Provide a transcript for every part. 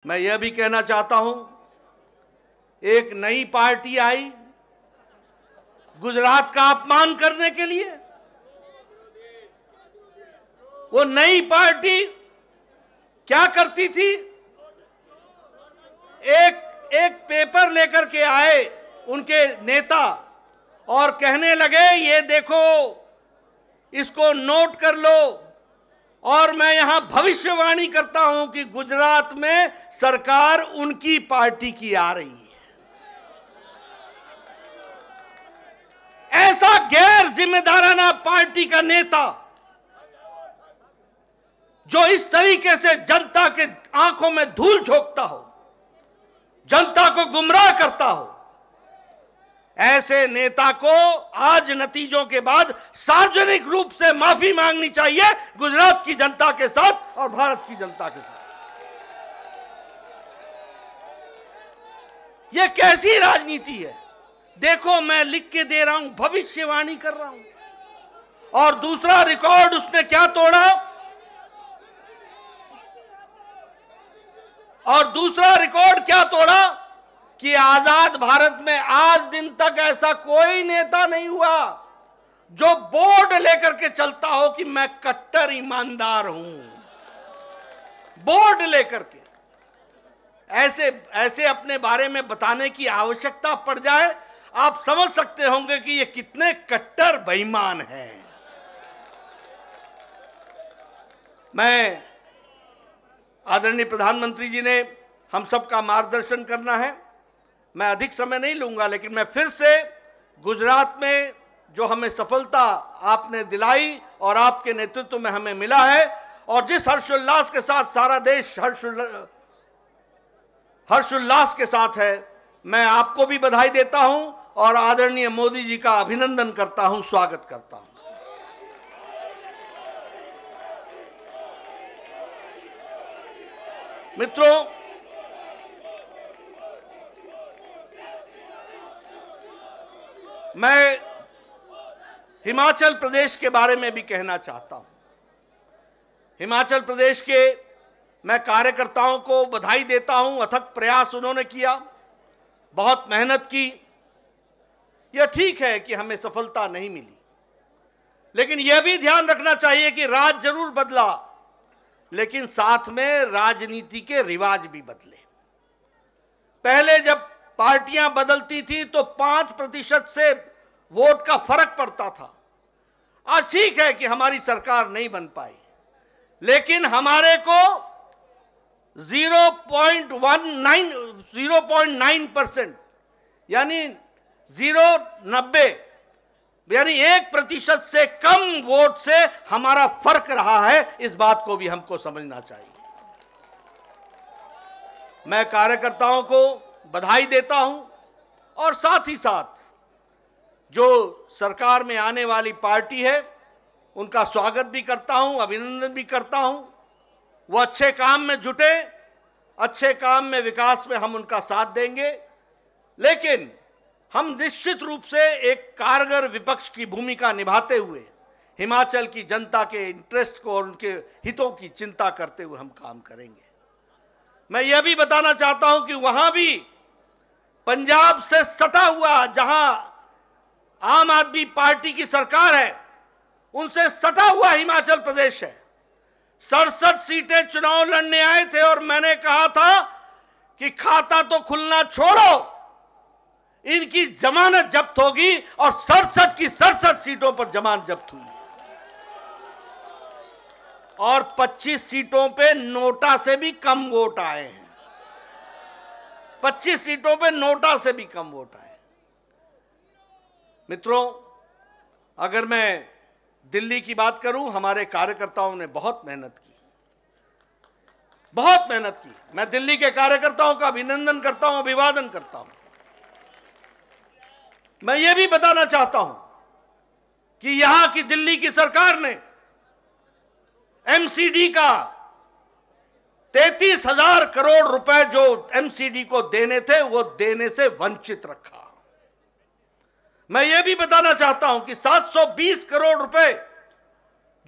मैं यह भी कहना चाहता हूं, एक नई पार्टी आई गुजरात का अपमान करने के लिए। वो नई पार्टी क्या करती थी? एक पेपर लेकर के आए उनके नेता और कहने लगे, ये देखो, इसको नोट कर लो, और मैं यहां भविष्यवाणी करता हूं कि गुजरात में सरकार उनकी पार्टी की आ रही है। ऐसा गैर जिम्मेदाराना पार्टी का नेता जो इस तरीके से जनता के आंखों में धूल झोंकता हो, जनता को गुमराह करता हो, ऐसे नेता को आज नतीजों के बाद सार्वजनिक रूप से माफी मांगनी चाहिए गुजरात की जनता के साथ और भारत की जनता के साथ। यह कैसी राजनीति है? देखो, मैं लिख के दे रहा हूं, भविष्यवाणी कर रहा हूं। और दूसरा रिकॉर्ड उसने क्या तोड़ा? और दूसरा रिकॉर्ड क्या तोड़ा कि आजाद भारत में आज दिन तक ऐसा कोई नेता नहीं हुआ जो बोर्ड लेकर के चलता हो कि मैं कट्टर ईमानदार हूं। बोर्ड लेकर के ऐसे अपने बारे में बताने की आवश्यकता पड़ जाए, आप समझ सकते होंगे कि ये कितने कट्टर बेईमान हैं। मैं आदरणीय प्रधानमंत्री जी ने हम सबका मार्गदर्शन करना है, मैं अधिक समय नहीं लूंगा, लेकिन मैं फिर से गुजरात में जो हमें सफलता आपने दिलाई और आपके नेतृत्व में हमें मिला है, और जिस हर्षोल्लास के साथ सारा देश हर्षोल्लास के साथ है, मैं आपको भी बधाई देता हूं और आदरणीय मोदी जी का अभिनंदन करता हूं, स्वागत करता हूं। मित्रों, मैं हिमाचल प्रदेश के बारे में भी कहना चाहता हूं। हिमाचल प्रदेश के मैं कार्यकर्ताओं को बधाई देता हूं, अथक प्रयास उन्होंने किया, बहुत मेहनत की। यह ठीक है कि हमें सफलता नहीं मिली, लेकिन यह भी ध्यान रखना चाहिए कि राज जरूर बदला, लेकिन साथ में राजनीति के रिवाज भी बदले। पहले जब पार्टियां बदलती थी तो 5% से वोट का फर्क पड़ता था। आज ठीक है कि हमारी सरकार नहीं बन पाई, लेकिन हमारे को 0.9% यानी 0.90 यानी 1% से कम वोट से हमारा फर्क रहा है। इस बात को भी हमको समझना चाहिए। मैं कार्यकर्ताओं को बधाई देता हूं और साथ ही साथ जो सरकार में आने वाली पार्टी है उनका स्वागत भी करता हूं, अभिनंदन भी करता हूं। वो अच्छे काम में जुटे, अच्छे काम में, विकास में हम उनका साथ देंगे, लेकिन हम निश्चित रूप से एक कारगर विपक्ष की भूमिका निभाते हुए हिमाचल की जनता के इंटरेस्ट को और उनके हितों की चिंता करते हुए हम काम करेंगे। मैं यह भी बताना चाहता हूं कि वहां भी पंजाब से सटा हुआ, जहां आम आदमी पार्टी की सरकार है, उनसे सटा हुआ हिमाचल प्रदेश है। 67 सीटें चुनाव लड़ने आए थे और मैंने कहा था कि खाता तो खुलना छोड़ो, इनकी जमानत जब्त होगी, और 67 की 67 सीटों पर जमानत जब्त हुई, और 25 सीटों पे नोटा से भी कम वोट आए हैं। 25 सीटों पे नोटा से भी कम वोट आए। मित्रों, अगर मैं दिल्ली की बात करूं, हमारे कार्यकर्ताओं ने बहुत मेहनत की, बहुत मेहनत की। मैं दिल्ली के कार्यकर्ताओं का अभिनंदन करता हूं, अभिवादन करता हूं। मैं ये भी बताना चाहता हूं कि यहां की दिल्ली की सरकार ने एमसीडी का 33,000 करोड़ रुपए जो एमसीडी को देने थे, वो देने से वंचित रखा। मैं ये भी बताना चाहता हूं कि 720 करोड़ रुपए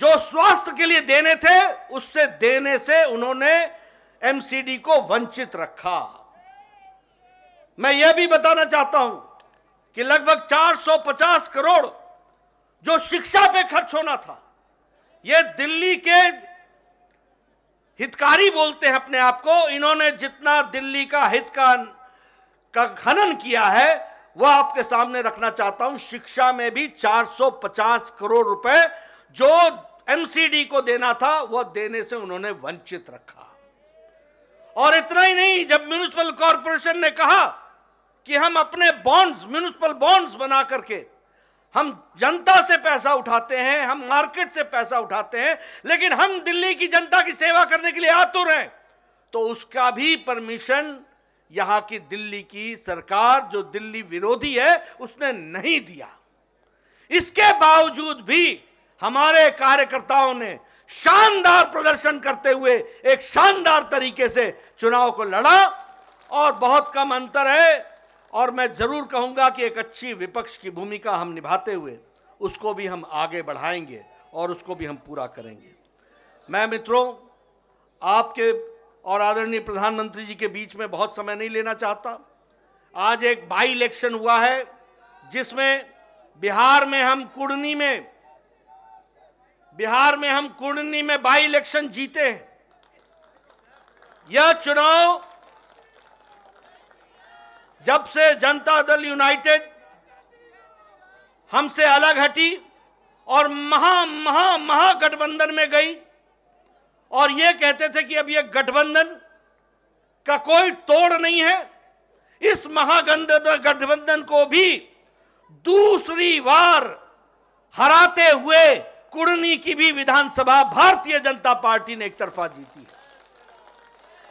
जो स्वास्थ्य के लिए देने थे, उससे देने से उन्होंने एमसीडी को वंचित रखा। मैं यह भी बताना चाहता हूं कि लगभग 450 करोड़ जो शिक्षा पे खर्च होना था, यह दिल्ली के हितकारी बोलते हैं अपने आप को, इन्होंने जितना दिल्ली का हित का खनन किया है वह आपके सामने रखना चाहता हूं। शिक्षा में भी 450 करोड़ रुपए जो एमसीडी को देना था वह देने से उन्होंने वंचित रखा। और इतना ही नहीं, जब म्युनिसिपल कॉरपोरेशन ने कहा कि हम अपने बॉन्ड्स, म्युनिसिपल बॉन्ड्स बना करके हम जनता से पैसा उठाते हैं, हम मार्केट से पैसा उठाते हैं, लेकिन हम दिल्ली की जनता की सेवा करने के लिए आतुर हैं, तो उसका भी परमिशन यहां की दिल्ली की सरकार, जो दिल्ली विरोधी है, उसने नहीं दिया। इसके बावजूद भी हमारे कार्यकर्ताओं ने शानदार प्रदर्शन करते हुए एक शानदार तरीके से चुनाव को लड़ा और बहुत कम अंतर है। और मैं जरूर कहूंगा कि एक अच्छी विपक्ष की भूमिका हम निभाते हुए उसको भी हम आगे बढ़ाएंगे और उसको भी हम पूरा करेंगे। मैं मित्रों, आपके और आदरणीय प्रधानमंत्री जी के बीच में बहुत समय नहीं लेना चाहता। आज एक बाई इलेक्शन हुआ है जिसमें बिहार में हम कुर्नी में बाई इलेक्शन जीते हैं। यह चुनाव जब से जनता दल यूनाइटेड हमसे अलग हटी और महागठबंधन में गई और ये कहते थे कि अब ये गठबंधन का कोई तोड़ नहीं है, इस महागठबंधन को भी दूसरी बार हराते हुए कुर्नी की भी विधानसभा भारतीय जनता पार्टी ने एक तरफा जीती है।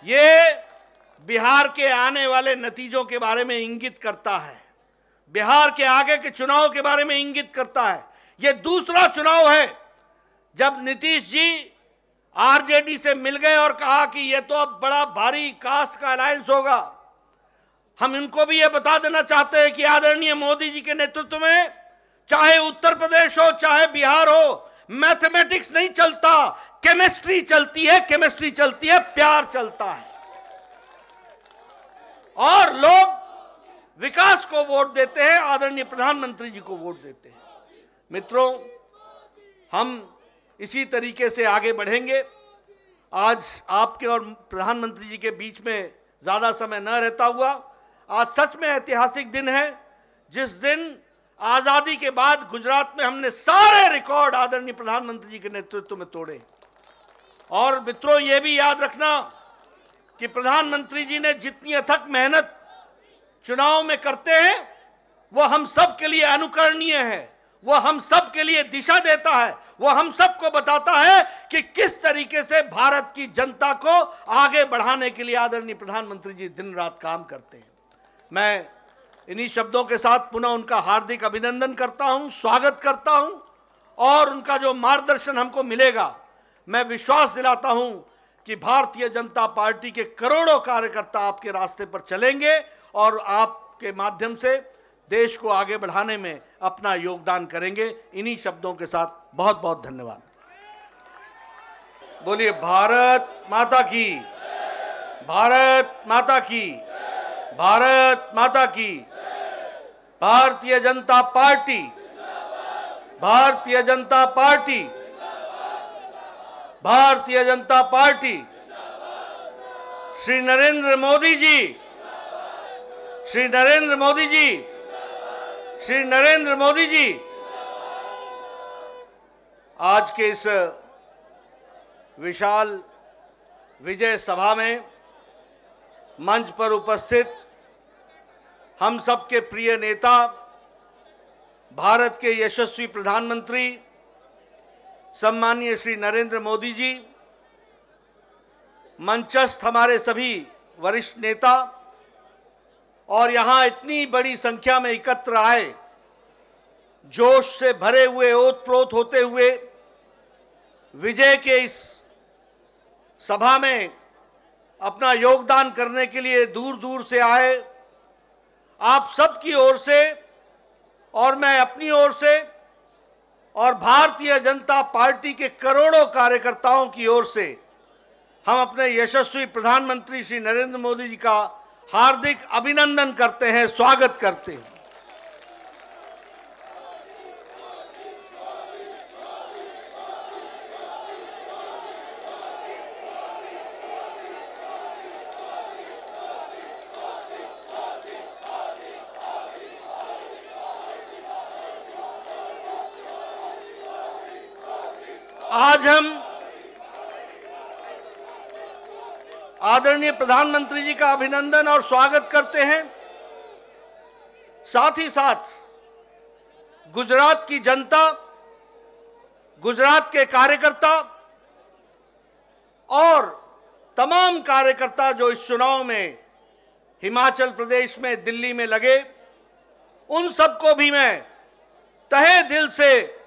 ये बिहार के आने वाले नतीजों के बारे में इंगित करता है, बिहार के आगे के चुनाव के बारे में इंगित करता है। ये दूसरा चुनाव है जब नीतीश जी आरजेडी से मिल गए और कहा कि ये तो अब बड़ा भारी कास्ट का अलायंस होगा। हम इनको भी ये बता देना चाहते हैं कि आदरणीय मोदी जी के नेतृत्व में चाहे उत्तर प्रदेश हो चाहे बिहार हो, मैथमेटिक्स नहीं चलता, केमिस्ट्री चलती है, प्यार चलता है। और लोग विकास को वोट देते हैं, आदरणीय प्रधानमंत्री जी को वोट देते हैं। मित्रों, हम इसी तरीके से आगे बढ़ेंगे। आज आपके और प्रधानमंत्री जी के बीच में ज्यादा समय न रहता हुआ, आज सच में ऐतिहासिक दिन है जिस दिन आजादी के बाद गुजरात में हमने सारे रिकॉर्ड आदरणीय प्रधानमंत्री जी के नेतृत्व में तोड़े। और मित्रों, यह भी याद रखना कि प्रधानमंत्री जी ने जितनी अथक मेहनत चुनाव में करते हैं वह हम सब के लिए अनुकरणीय है, वह हम सब के लिए दिशा देता है, वह हम सबको बताता है कि किस तरीके से भारत की जनता को आगे बढ़ाने के लिए आदरणीय प्रधानमंत्री जी दिन रात काम करते हैं। मैं इन्हीं शब्दों के साथ पुनः उनका हार्दिक अभिनंदन करता हूं, स्वागत करता हूं और उनका जो मार्गदर्शन हमको मिलेगा, मैं विश्वास दिलाता हूं कि भारतीय जनता पार्टी के करोड़ों कार्यकर्ता आपके रास्ते पर चलेंगे और आपके माध्यम से देश को आगे बढ़ाने में अपना योगदान करेंगे। इन्हीं शब्दों के साथ बहुत बहुत धन्यवाद। बोलिए भारत माता की, भारत माता की, भारत माता की। Bharatiya Janata party, Bharatiya Janata party, Bharatiya Janata party. Shri Narendra Modi ji, Shri Narendra Modi ji, Shri Narendra Modi ji. आज के इस विशाल विजय सभा में मंच पर उपस्थित हम सबके प्रिय नेता, भारत के यशस्वी प्रधानमंत्री सम्माननीय श्री नरेंद्र मोदी जी, मंचस्थ हमारे सभी वरिष्ठ नेता और यहाँ इतनी बड़ी संख्या में एकत्र आए, जोश से भरे हुए, ओतप्रोत होते हुए विजय के इस सभा में अपना योगदान करने के लिए दूर दूर से आए। आप सबकी ओर से और मैं अपनी ओर से और भारतीय जनता पार्टी के करोड़ों कार्यकर्ताओं की ओर से हम अपने यशस्वी प्रधानमंत्री श्री नरेंद्र मोदी जी का हार्दिक अभिनंदन करते हैं, स्वागत करते हैं। आज हम आदरणीय प्रधानमंत्री जी का अभिनंदन और स्वागत करते हैं। साथ ही साथ गुजरात की जनता, गुजरात के कार्यकर्ता और तमाम कार्यकर्ता जो इस चुनाव में हिमाचल प्रदेश में, दिल्ली में लगे, उन सबको भी मैं तहे दिल से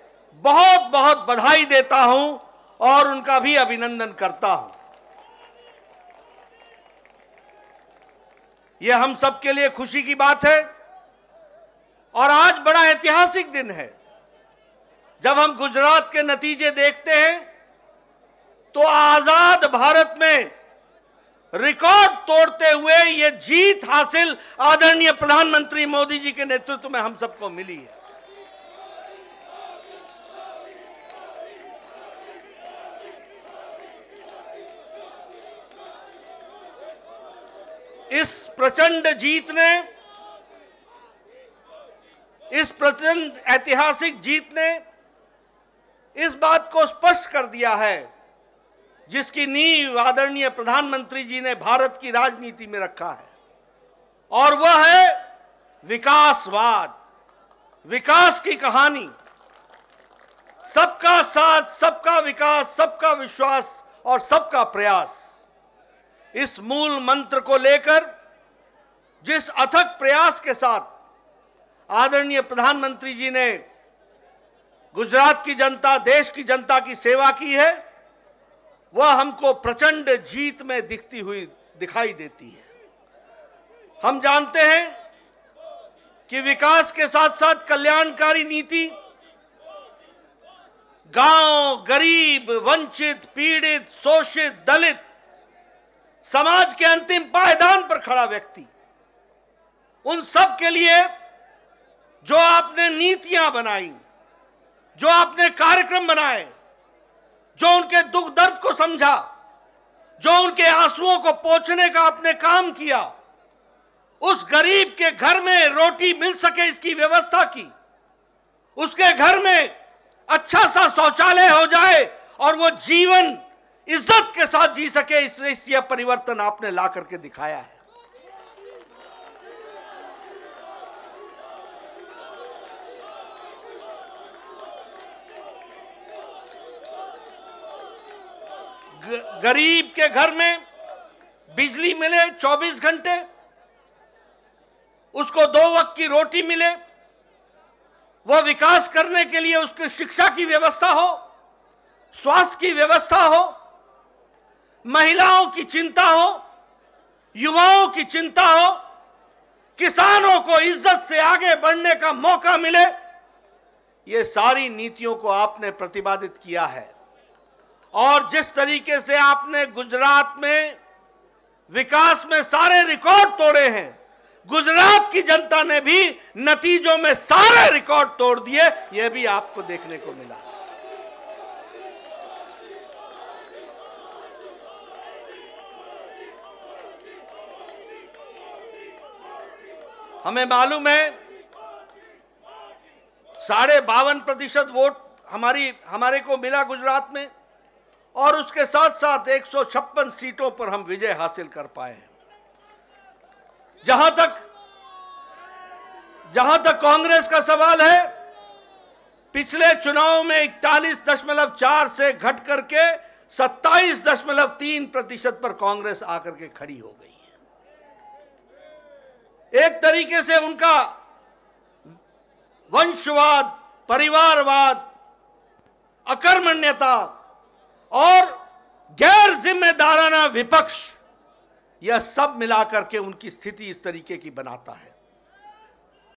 बहुत बहुत बधाई देता हूं और उनका भी अभिनंदन करता हूं। यह हम सब के लिए खुशी की बात है और आज बड़ा ऐतिहासिक दिन है। जब हम गुजरात के नतीजे देखते हैं तो आजाद भारत में रिकॉर्ड तोड़ते हुए यह जीत हासिल आदरणीय प्रधानमंत्री मोदी जी के नेतृत्व में हम सबको मिली है। इस प्रचंड ऐतिहासिक जीत ने इस बात को स्पष्ट कर दिया है जिसकी नींव आदरणीय प्रधानमंत्री जी ने भारत की राजनीति में रखा है, और वह है विकासवाद, विकास की कहानी। सबका साथ, सबका विकास, सबका विश्वास और सबका प्रयास, इस मूल मंत्र को लेकर जिस अथक प्रयास के साथ आदरणीय प्रधानमंत्री जी ने गुजरात की जनता, देश की जनता की सेवा की है, वह हमको प्रचंड जीत में दिखती हुई दिखाई देती है। हम जानते हैं कि विकास के साथ साथ कल्याणकारी नीति गांव, गरीब, वंचित, पीड़ित, शोषित, दलित, समाज के अंतिम पायदान पर खड़ा व्यक्ति, उन सब के लिए जो आपने नीतियां बनाई, जो आपने कार्यक्रम बनाए, जो उनके दुख दर्द को समझा, जो उनके आंसुओं को पोंछने का आपने काम किया, उस गरीब के घर में रोटी मिल सके इसकी व्यवस्था की, उसके घर में अच्छा सा शौचालय हो जाए और वो जीवन इज्जत के साथ जी सके, इस यह परिवर्तन आपने ला करके दिखाया है। गरीब के घर में बिजली मिले 24 घंटे, उसको 2 वक्त की रोटी मिले, वह विकास करने के लिए उसकी शिक्षा की व्यवस्था हो, स्वास्थ्य की व्यवस्था हो, महिलाओं की चिंता हो, युवाओं की चिंता हो, किसानों को इज्जत से आगे बढ़ने का मौका मिले, ये सारी नीतियों को आपने प्रतिपादित किया है। और जिस तरीके से आपने गुजरात में विकास में सारे रिकॉर्ड तोड़े हैं, गुजरात की जनता ने भी नतीजों में सारे रिकॉर्ड तोड़ दिए, यह भी आपको देखने को मिला। हमें मालूम है 52.5% वोट हमारे को मिला गुजरात में, और उसके साथ साथ 156 सीटों पर हम विजय हासिल कर पाए हैं। जहां तक कांग्रेस का सवाल है, पिछले चुनाव में 41.4 से घट करके 27.3% पर कांग्रेस आकर के खड़ी हो गई है। एक तरीके से उनका वंशवाद, परिवारवाद, अकर्मण्यता और गैर जिम्मेदाराना विपक्ष, यह सब मिलाकर के उनकी स्थिति इस तरीके की बनाता है।